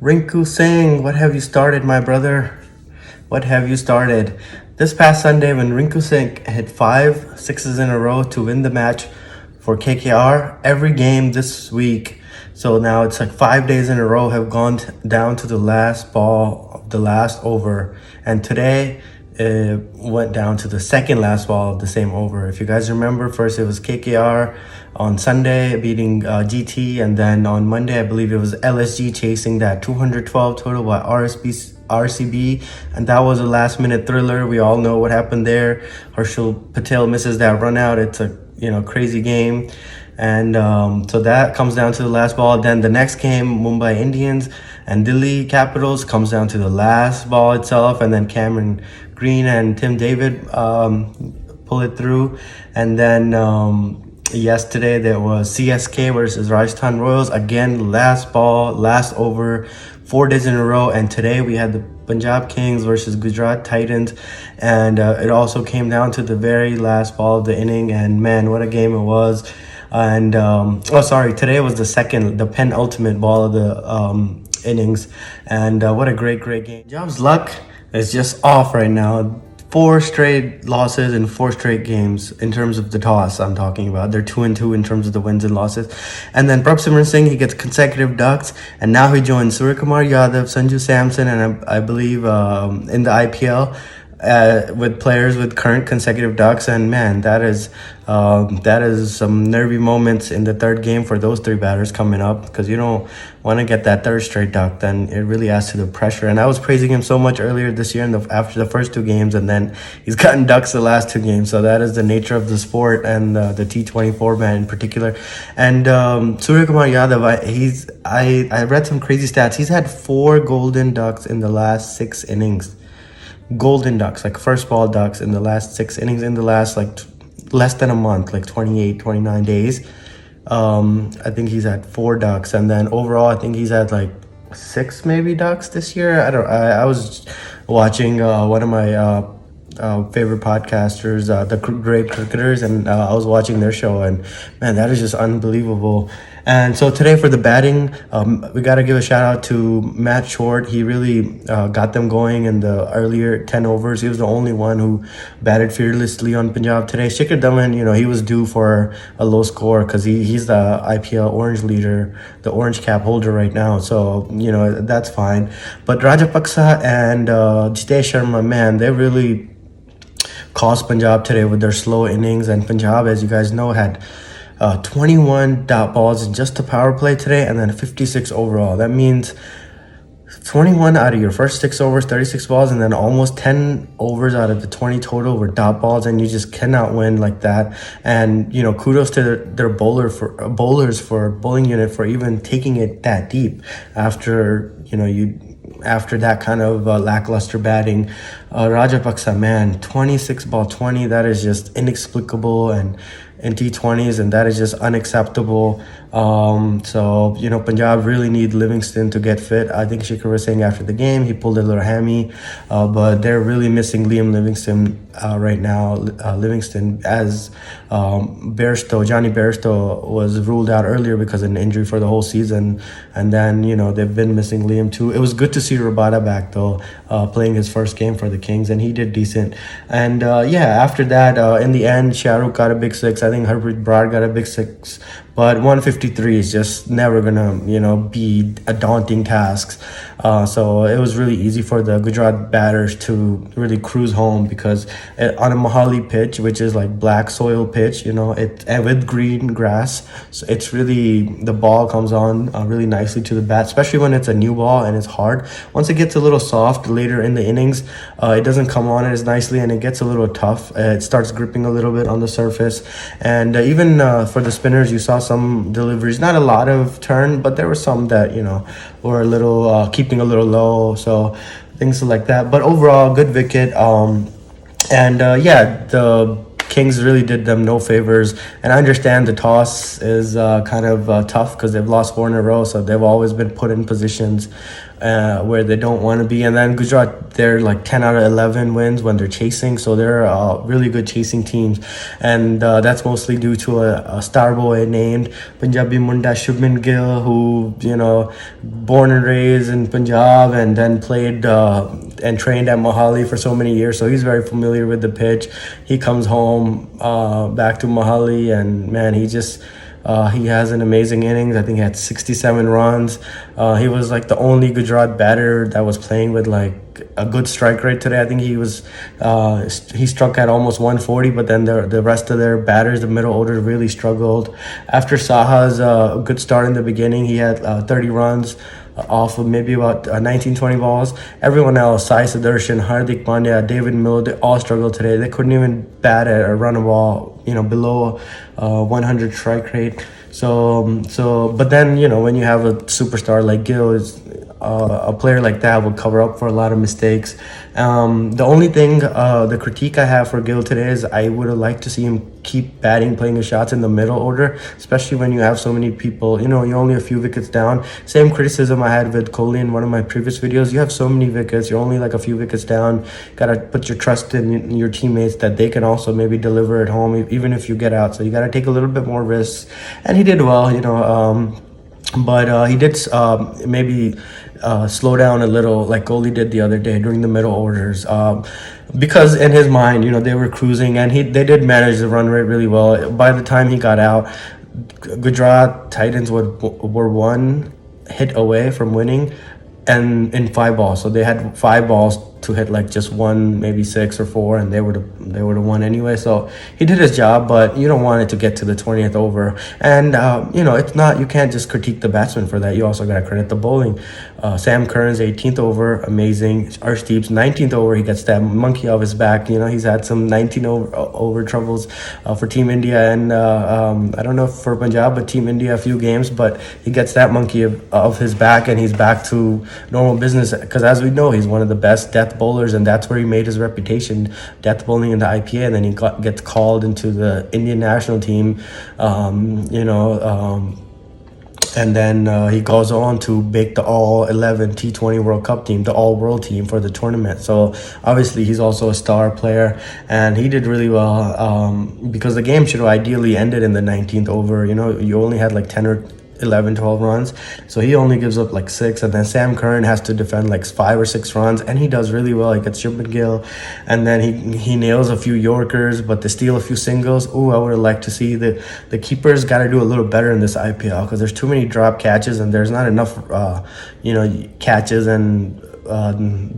Rinku Singh, what have you started, my brother? What have you started? This past Sunday, when Rinku Singh hit 5 sixes in a row to win the match for KKR, every game this week, so now it's like 5 days in a row, have gone down to the last ball of the last over. And today, it went down to the second last ball of the same over. If you guys remember, first it was KKR on Sunday beating GT, and then on Monday I believe it was LSG chasing that 212 total by RCB, and that was a last minute thriller. We all know what happened there. Harshal Patel misses that run out. It's a crazy game. And so that comes down to the last ball. Then the next game, Mumbai Indians and Delhi Capitals, comes down to the last ball itself. And then Cameron Green and Tim David pull it through. And then yesterday there was CSK versus Rajasthan Royals. Again, last ball, last over, 4 days in a row. And today we had the Punjab Kings versus Gujarat Titans, and it also came down to the very last ball of the inning. And man, what a game it was. And today was the penultimate ball of the innings, and what a great game. Punjab's luck is just off right now. 4 straight losses in 4 straight games in terms of the toss. I'm talking about they're 2-2 in terms of the wins and losses. And then Prabhsimran Singh, he gets consecutive ducks, and now he joins Suryakumar Yadav, Sanju Samson, and I believe in the IPL. With players with current consecutive ducks, and man, that is some nervy moments in the third game for those 3 batters coming up, because you don't want to get that third straight duck. Then it really adds to the pressure. And I was praising him so much earlier this year after the first 2 games, and then he's gotten ducks the last 2 games. So that is the nature of the sport, and the T20 format in particular. And Suryakumar Yadav, I read some crazy stats. He's had 4 golden ducks in the last 6 innings. Golden ducks, like first ball ducks, in the last 6 innings, in the last less than a month, like 28, 29 days. I think he's had 4 ducks, and then overall I think he's had like 6 maybe ducks this year. I was watching one of my favorite podcasters, the Great Cricketers, and I was watching their show, and man, that is just unbelievable. And so today for the batting, we got to give a shout out to Matt Short. He really got them going in the earlier 10 overs. He was the only one who batted fearlessly on Punjab today. Shikhar Dhawan, he was due for a low score because he's the IPL orange leader, the orange cap holder right now. So, that's fine. But Rajapaksa and Jitesh Sharma, man, they really cost Punjab today with their slow innings. And Punjab, as you guys know, had 21 dot balls in just the power play today, and then 56 overall. That means 21 out of your first 6 overs, 36 balls, and then almost 10 overs out of the 20 total were dot balls, and you just cannot win like that. And kudos to their bowlers for bowling unit for even taking it that deep after after that kind of lackluster batting. Rajapaksa, man, 26 ball 20, that is just inexplicable, and in T20s, and that is just unacceptable. So Punjab really need Livingston to get fit. I think Shikhar was saying after the game he pulled a little hammy, but they're really missing Liam Livingston right now. Livingston, as Johnny Bairstow was ruled out earlier because of an injury for the whole season, and then they've been missing Liam too. It was good to see Rabada back though, playing his first game for the Kings, and he did decent. And after that, in the end, Shahrukh got a big 6. I think Harpreet Brar got a big 6, but 153 is just never gonna be a daunting task. So it was really easy for the Gujarat batters to really cruise home, because on a Mohali pitch, which is like black soil pitch, and with green grass, so it's really, the ball comes on really nicely to the bat, especially when it's a new ball and it's hard. Once it gets a little soft later in the innings, it doesn't come on as nicely, and it gets a little tough. It starts gripping a little bit on the surface. And even for the spinners, you saw some deliveries, not a lot of turn, but there were some that were a little keeping a little low, so things like that. But overall, good wicket. The Kings really did them no favors. And I understand the toss is kind of tough because they've lost 4 in a row, so they've always been put in positions where they don't want to be. And then Gujarat, they're like 10 out of 11 wins when they're chasing, so they're really good chasing teams. And that's mostly due to a star boy named Punjabi Munda Shubman Gill, who, born and raised in Punjab and then played and trained at Mohali for so many years. So he's very familiar with the pitch. He comes home back to Mohali, and man, he has an amazing innings. I think he had 67 runs. He was like the only Gujarat batter that was playing with like a good strike rate today. I think he struck at almost 140, but then the rest of their batters, the middle order, really struggled. After Saha's good start in the beginning, he had 30 runs off of maybe about 19-20 balls. Everyone else, Sai Sudarshan, Hardik Pandya, David Miller, they all struggled today. They couldn't even bat or run a ball, below 100 strike rate. But then, when you have a superstar like Gill, a player like that will cover up for a lot of mistakes. The only thing, the critique I have for Gill today is I would have liked to see him keep batting, playing his shots in the middle order, especially when you have so many people, you're only a few wickets down. Same criticism I had with Kohli in one of my previous videos. You have so many wickets, you're only like a few wickets down. Gotta put your trust in your teammates that they can also maybe deliver at home, even if you get out. So you gotta take a little bit more risks. And he did well, but he did maybe slow down a little, like Kohli did the other day during the middle orders, because in his mind, they were cruising, and they did manage the run rate really well. By the time he got out, Gujarat Titans were one hit away from winning, and in 5 balls. So they had 5 balls to hit like just 1, maybe 6 or 4, and they would have won anyway. So he did his job, but you don't want it to get to the 20th over. And it's not, you can't just critique the batsman for that. You also got to credit the bowling. Sam Curran's 18th over, amazing. Arshdeep's 19th over, he gets that monkey off his back. He's had some 19 over troubles for Team India, and I don't know if for Punjab, but Team India a few games, but he gets that monkey off his back, and he's back to normal business, because as we know, he's one of the best death bowlers, and that's where he made his reputation, death bowling in the IPL. And then he gets called into the Indian national team, and then he goes on to make the all-11 T20 World Cup team, the all-world team for the tournament. So obviously he's also a star player, and he did really well, because the game should have ideally ended in the 19th over. You only had like 10 or 11, 12 runs, so he only gives up like 6, and then Sam Curran has to defend like 5 or 6 runs, and he does really well. He gets Shubman Gill, and then he nails a few Yorkers, but to steal a few singles, I would have liked to see the keepers got to do a little better in this IPL, because there's too many drop catches, and there's not enough catches and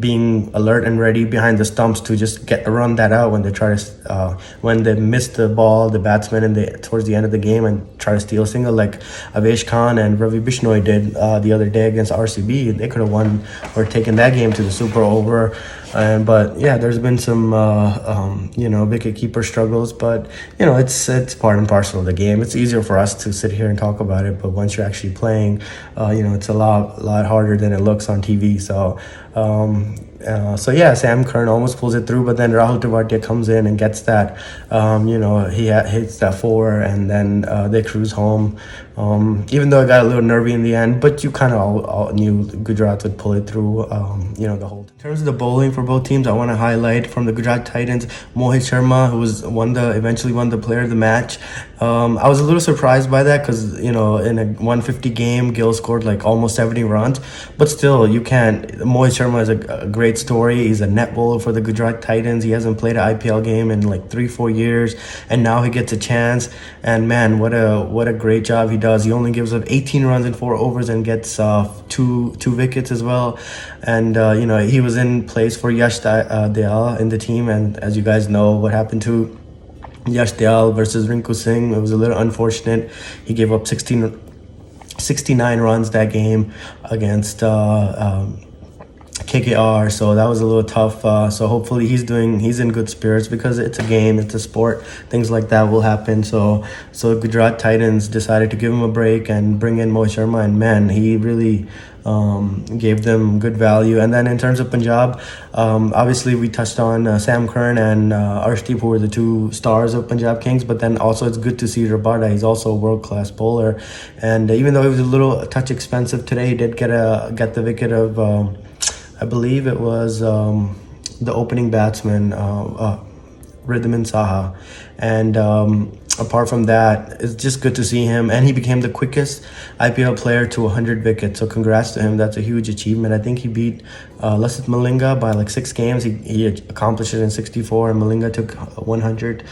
being alert and ready behind the stumps to just run that out when they try to when they miss the ball, the batsman, towards the end of the game, and try to steal a single like Avesh Khan and Ravi Bishnoi did the other day against RCB. They could have won or taken that game to the super over. But yeah, there's been some wicket keeper struggles, but it's part and parcel of the game. It's easier for us to sit here and talk about it, but once you're actually playing, it's a lot harder than it looks on TV. So yeah, Sam Curran almost pulls it through, but then Rahul Tewatia comes in and gets that. He hits that 4, and then they cruise home. Even though it got a little nervy in the end, but you kind of all knew Gujarat would pull it through. The whole. In terms of the bowling for both teams, I want to highlight from the Gujarat Titans, Mohit Sharma, who eventually won the player of the match. I was a little surprised by that, because in a 150 game, Gill scored like almost 70 runs, but still, you can't. Mohit Sharma is a great story. He's a net bowler for the Gujarat Titans. He hasn't played an IPL game in like 3-4 years, and now he gets a chance. And man, what a great job he does. He only gives up 18 runs in 4 overs and gets two wickets as well. And he was in place for Yash Dayal in the team, and as you guys know what happened to Yash Dayal versus Rinku Singh, it was a little unfortunate. He gave up 69 runs that game against KKR, so that was a little tough. So hopefully he's in good spirits because it's a game, it's a sport, things like that will happen. So Gujarat Titans decided to give him a break and bring in Mohit Sharma, and man, he really gave them good value. And then in terms of Punjab, obviously we touched on Sam Curran and Arshdeep, who were the two stars of Punjab Kings. But then also it's good to see Rabada. He's also a world-class bowler, and even though he was a little touch expensive today, he did get the wicket of I believe it was the opening batsman, Ridhman Saha. And apart from that, it's just good to see him. And he became the quickest IPL player to 100 wickets. So congrats to him. That's a huge achievement. I think he beat Lasith Malinga by like 6 games. He accomplished it in 64, and Malinga took 100.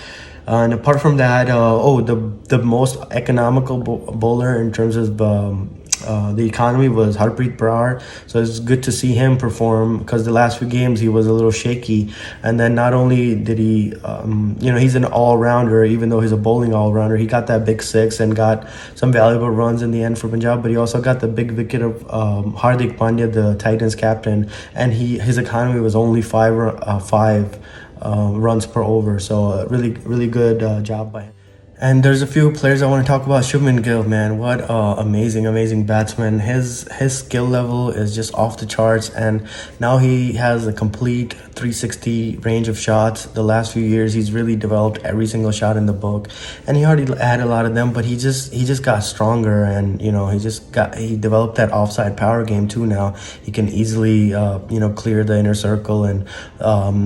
And apart from that, the most economical bowler in terms of the economy was Harpreet Brar. So it's good to see him perform, because the last few games he was a little shaky. And then not only did he, he's an all-rounder, even though he's a bowling all-rounder. He got that big 6 and got some valuable runs in the end for Punjab, but he also got the big wicket of Hardik Pandya, the Titans captain, and his economy was only five runs per over. So really good job by him. And there's a few players I want to talk about. Shubman Gill, man, what amazing batsman. His skill level is just off the charts, and now he has a complete 360 range of shots. The last few years, he's really developed every single shot in the book, and he already had a lot of them, but he just got stronger, and he developed that offside power game too. Now he can easily clear the inner circle and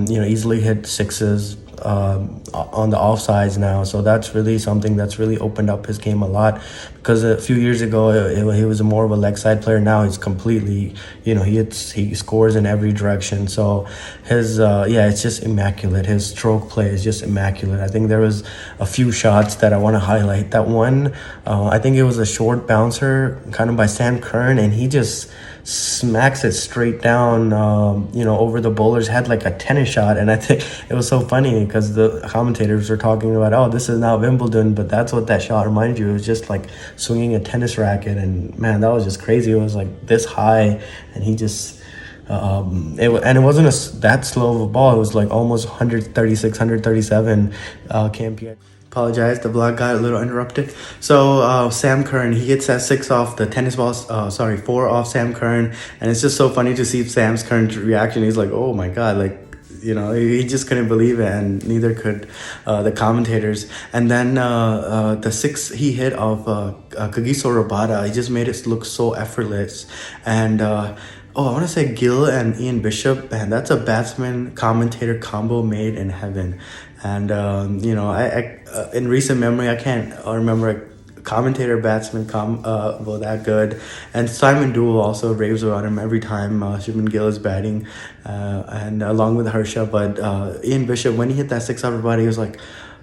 easily hit sixes on the offsides now. So that's really something that's really opened up his game a lot, because a few years ago he was more of a leg side player. Now he's completely, he scores in every direction. So his it's just immaculate. His stroke play is just immaculate. I think there was a few shots that I want to highlight. That one, I think it was a short bouncer kind of by Sam Curran, and he just smacks it straight down over the bowler's head like a tennis shot. And I think it was so funny because the commentators were talking about, oh, this is now Wimbledon, but that's what that shot reminded you. It was just like swinging a tennis racket, and man, that was just crazy. It was like this high, and he just it wasn't that slow of a ball. It was like almost 136 137 kmph. Apologize, the vlog got a little interrupted. So Sam Curran, he hits that 6 off the tennis ball, 4 off Sam Curran, and it's just so funny to see Sam Curran's reaction. He's like, oh my god, like, he just couldn't believe it, and neither could the commentators. And then the 6 he hit of Kagiso Rabada, he just made it look so effortless. And I want to say Gill and Ian Bishop, man, that's a batsman commentator combo made in heaven. And I in recent memory, I can't remember a commentator batsman that good. And Simon Dewell also raves about him every time Shubman Gill is batting, and along with Harsha. But Ian Bishop, when he hit that 6 off Rabada, he was like,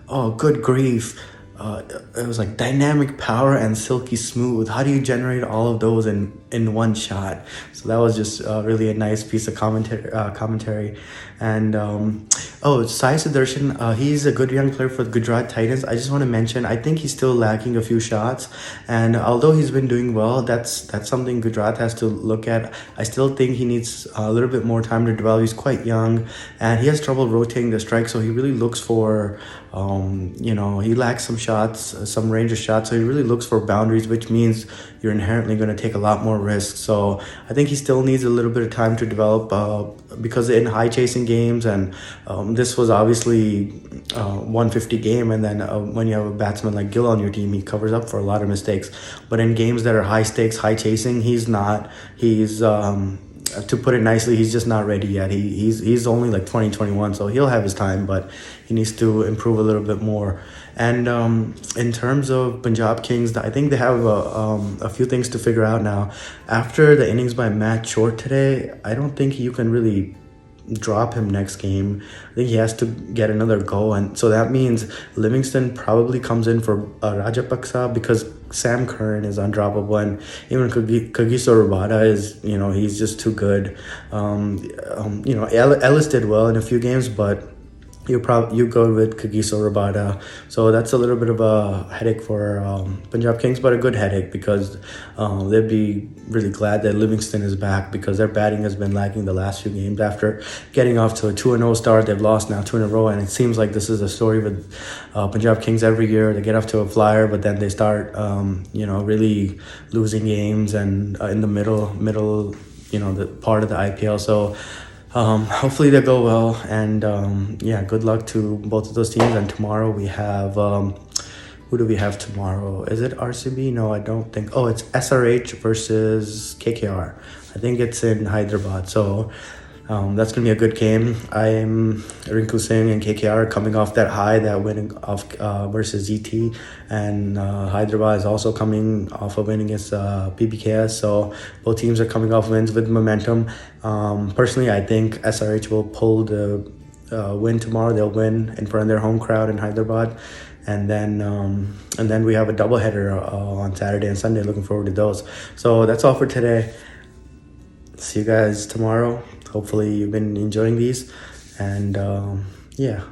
oh, good grief. It was like dynamic power and silky smooth. How do you generate all of those in one shot? So that was just really a nice piece of commentary. And Sai Sudarshan, he's a good young player for the Gujarat Titans. I just want to mention, I think he's still lacking a few shots, and although he's been doing well, that's something Gujarat has to look at. I still think he needs a little bit more time to develop. He's quite young, and he has trouble rotating the strike, so he really looks for he lacks some shots, some range of shots, so he really looks for boundaries, which means you're inherently going to take a lot more risks. So I think he still needs a little bit of time to develop, because in high chasing games, and this was obviously 150 game, and then when you have a batsman like Gill on your team, he covers up for a lot of mistakes. But in games that are high stakes, high chasing, he's to put it nicely, he's just not ready yet. He's only like 2021, so he'll have his time, but he needs to improve a little bit more. And in terms of Punjab Kings, I think they have a few things to figure out now. After the innings by Matt Short today, I don't think you can really drop him next game. I think he has to get another go, and so that means Livingston probably comes in for Rajapaksa, because Sam Curran is undroppable, and even Kagiso Rabada is, he's just too good. Ellis did well in a few games, but you go with Kagiso Rabada. So that's a little bit of a headache for Punjab Kings, but a good headache because they'd be really glad that Livingston is back because their batting has been lagging the last few games. After getting off to a 2-0 start, they've lost now 2 in a row, and it seems like this is a story with Punjab Kings every year. They get off to a flyer, but then they start, really losing games and in the middle, the part of the IPL. So hopefully they go well, and good luck to both of those teams. And tomorrow we have who do we have tomorrow? Is it RCB? No, I don't think. Oh, it's SRH versus KKR. I think it's in Hyderabad. So that's gonna be a good game. I'm Rinku Singh and KKR coming off that high, that winning off versus ET, and Hyderabad is also coming off a win against PBKS. So both teams are coming off wins with momentum. Personally, I think SRH will pull the win tomorrow. They'll win in front of their home crowd in Hyderabad, and then we have a doubleheader on Saturday and Sunday. Looking forward to those. So that's all for today. See you guys tomorrow. Hopefully you've been enjoying these, and yeah.